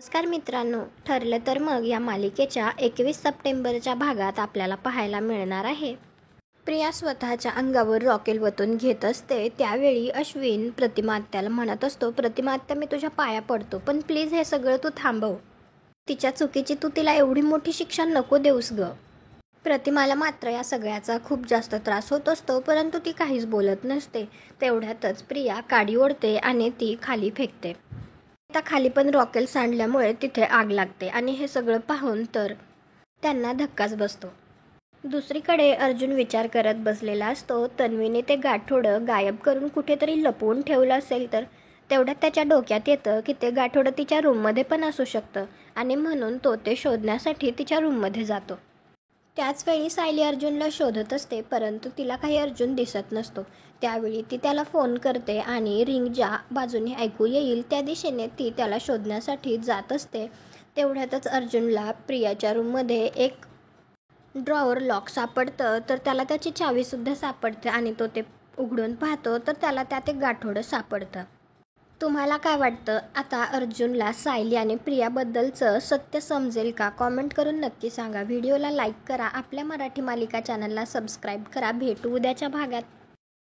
नमस्कार मित्रांनो, ठरलं तर मग या मालिकेच्या 21 सप्टेंबरच्या भागात आपल्याला पाहायला मिळणार आहे. प्रिया स्वतःच्या अंगावर रॉकेल वतून घेत असते. त्यावेळी अश्विन प्रतिमा आत्याला म्हणत असतो, प्रतिमा आत्या मी तुझ्या पाया पडतो, पण प्लीज हे सगळं तू थांबव. तिच्या चुकीची तू तिला एवढी मोठी शिक्षा नको देऊस ग. प्रतिमाला मात्र या सगळ्याचा खूप जास्त त्रास होत असतो, परंतु ती काहीच बोलत नसते. तेवढ्यातच प्रिया काडी ओढते आणि ती खाली फेकते. आता खाली पण रॉकेल सांडल्यामुळे तिथे आग लागते आणि हे सगळं पाहून तर त्यांना धक्काच बसतो. दुसरीकडे अर्जुन विचार करत बसलेला असतो. तन्वीने ते गाठोडं गायब करून कुठेतरी लपवून ठेवलं असेल तर तेवढ्यात त्याच्या डोक्यात येतं की ते गाठोडं तिच्या रूममध्ये पण असू शकतं आणि म्हणून तो ते शोधण्यासाठी तिच्या रूममध्ये जातो. त्याचवेळी सायली अर्जुनला शोधत असते, परंतु तिला काही अर्जुन दिसत नसतो. त्यावेळी ती त्याला फोन करते आणि रिंग ज्या बाजूने ऐकू येईल त्या दिशेने ती त्याला शोधण्यासाठी जात असते. तेवढ्यातच अर्जुनला प्रियाच्या रूममध्ये एक ड्रॉवर लॉक सापडतं, तर त्याला त्याची चावीसुद्धा सापडते आणि तो ते उघडून पाहतो तर त्याला त्यात एक गाठोडं सापडतं. तुम्हाला काय वाटतं, आता अर्जुनला सायली आणि प्रियाबद्दलचं सत्य समजेल का? कॉमेंट करून नक्की सांगा. व्हिडिओला लाईक करा. आपल्या मराठी मालिका चॅनलला सबस्क्राईब करा. भेटू उद्याच्या भागात.